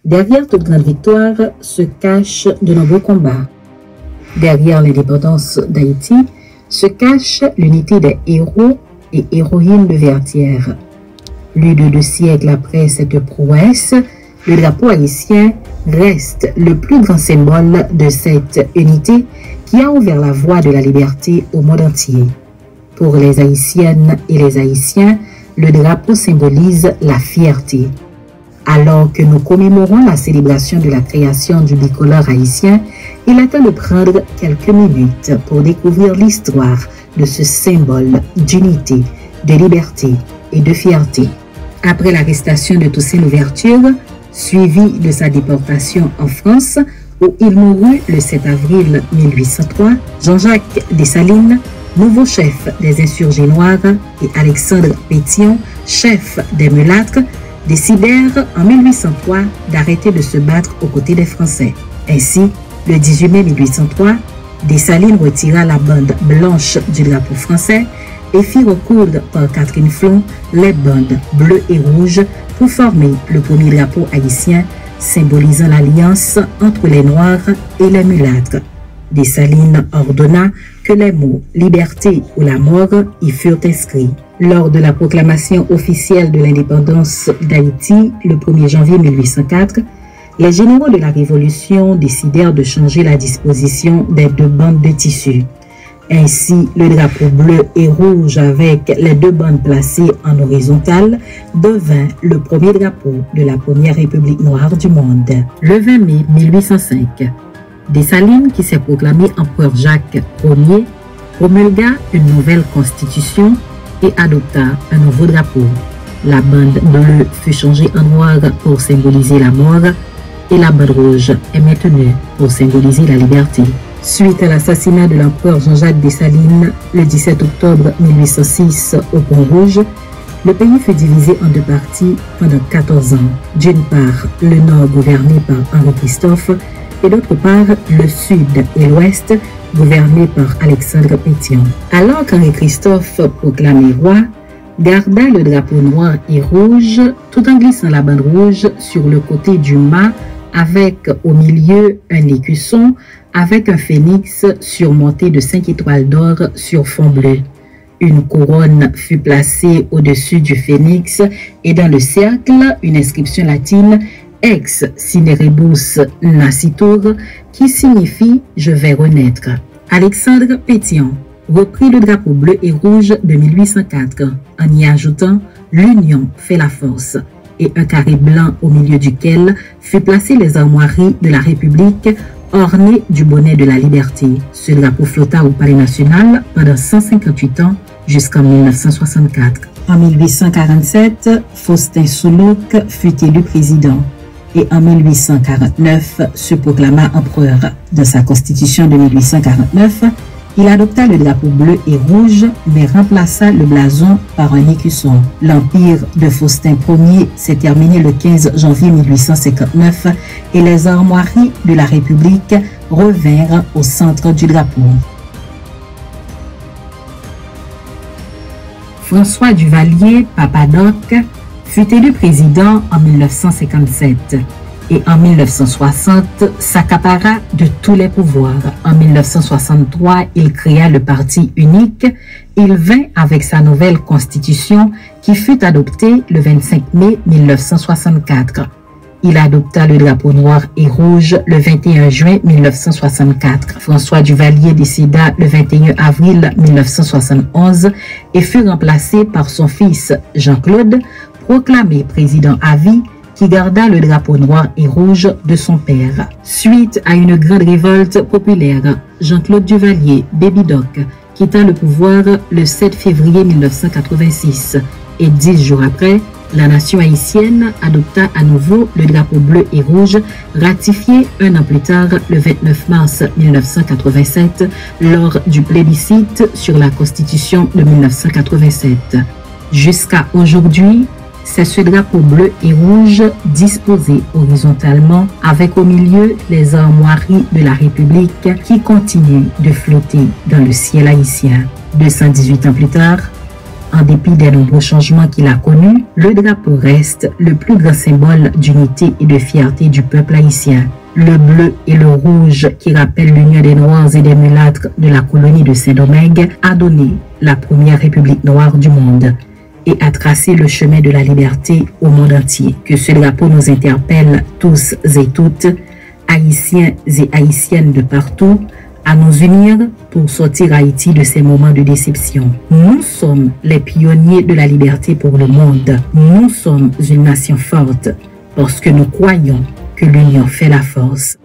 Derrière toute grande victoire se cachent de nombreux combats. Derrière l'indépendance d'Haïti se cache l'unité des héros et héroïnes de Vertières. Plus de 2 siècles après cette prouesse, le drapeau haïtien reste le plus grand symbole de cette unité qui a ouvert la voie de la liberté au monde entier. Pour les Haïtiennes et les Haïtiens, le drapeau symbolise la fierté. Alors que nous commémorons la célébration de la création du bicolore haïtien, il est temps de prendre quelques minutes pour découvrir l'histoire de ce symbole d'unité, de liberté et de fierté. Après l'arrestation de Toussaint Louverture, suivie de sa déportation en France, où il mourut le 7 avril 1803, Jean-Jacques Dessalines, nouveau chef des insurgés noirs, et Alexandre Pétion, chef des mulâtres, décidèrent en 1803 d'arrêter de se battre aux côtés des Français. Ainsi, le 18 mai 1803, Dessalines retira la bande blanche du drapeau français et fit recoudre par Catherine Flon les bandes bleues et rouges pour former le premier drapeau haïtien, symbolisant l'alliance entre les Noirs et les mulâtres. Dessalines ordonna que les mots « liberté » ou « la mort » y furent inscrits. Lors de la proclamation officielle de l'indépendance d'Haïti, le 1er janvier 1804, les généraux de la Révolution décidèrent de changer la disposition des 2 bandes de tissu. Ainsi, le drapeau bleu et rouge avec les 2 bandes placées en horizontale devint le premier drapeau de la première République noire du monde. Le 20 mai 1805, Dessalines, qui s'est proclamé empereur Jacques Ier, promulgua une nouvelle constitution et adopta un nouveau drapeau. La bande bleue fut changée en noir pour symboliser la mort et la bande rouge est maintenue pour symboliser la liberté. Suite à l'assassinat de l'empereur Jean-Jacques Dessalines le 17 octobre 1806 au Pont-Rouge, le pays fut divisé en 2 parties pendant 14 ans. D'une part, le nord gouverné par Henri Christophe et d'autre part, le sud et l'ouest gouverné par Alexandre Pétion. Alors qu'Henri Christophe, proclamé roi, garda le drapeau noir et rouge tout en glissant la bande rouge sur le côté du mât avec au milieu un écusson avec un phénix surmonté de 5 étoiles d'or sur fond bleu. Une couronne fut placée au-dessus du phénix et dans le cercle, une inscription latine Ex Cinerebus Nascitur, qui signifie « Je vais renaître ». Alexandre Pétion reprit le drapeau bleu et rouge de 1804 en y ajoutant « L'union fait la force » et un carré blanc au milieu duquel fut placé les armoiries de la République ornées du bonnet de la liberté. Ce drapeau flotta au Palais national pendant 158 ans jusqu'en 1964. En 1847, Faustin Soulouque fut élu président et en 1849 se proclama empereur. Dans sa constitution de 1849, il adopta le drapeau bleu et rouge, mais remplaça le blason par un écusson. L'empire de Faustin Ier s'est terminé le 15 janvier 1859 et les armoiries de la République revinrent au centre du drapeau. François Duvalier, Papadoc, fut élu président en 1957 et en 1960 s'accapara de tous les pouvoirs. En 1963, il créa le Parti unique. Il vint avec sa nouvelle constitution qui fut adoptée le 25 mai 1964. Il adopta le drapeau noir et rouge le 21 juin 1964. François Duvalier décéda le 21 avril 1971 et fut remplacé par son fils Jean-Claude, proclamé président à vie, qui garda le drapeau noir et rouge de son père. Suite à une grande révolte populaire, Jean-Claude Duvalier, Baby Doc, quitta le pouvoir le 7 février 1986 et 10 jours après, la nation haïtienne adopta à nouveau le drapeau bleu et rouge, ratifié un an plus tard, le 29 mars 1987, lors du plébiscite sur la Constitution de 1987. Jusqu'à aujourd'hui, C'est ce drapeau bleu et rouge disposé horizontalement avec au milieu les armoiries de la République qui continuent de flotter dans le ciel haïtien. 218 ans plus tard, en dépit des nombreux changements qu'il a connus, le drapeau reste le plus grand symbole d'unité et de fierté du peuple haïtien. Le bleu et le rouge, qui rappellent l'union des Noirs et des mulâtres de la colonie de Saint-Domingue, a donné la première République noire du monde et a tracé le chemin de la liberté au monde entier. Que ce drapeau nous interpelle tous et toutes, haïtiens et haïtiennes de partout, à nous unir pour sortir Haïti de ces moments de déception. Nous sommes les pionniers de la liberté pour le monde. Nous sommes une nation forte parce que nous croyons que l'union fait la force.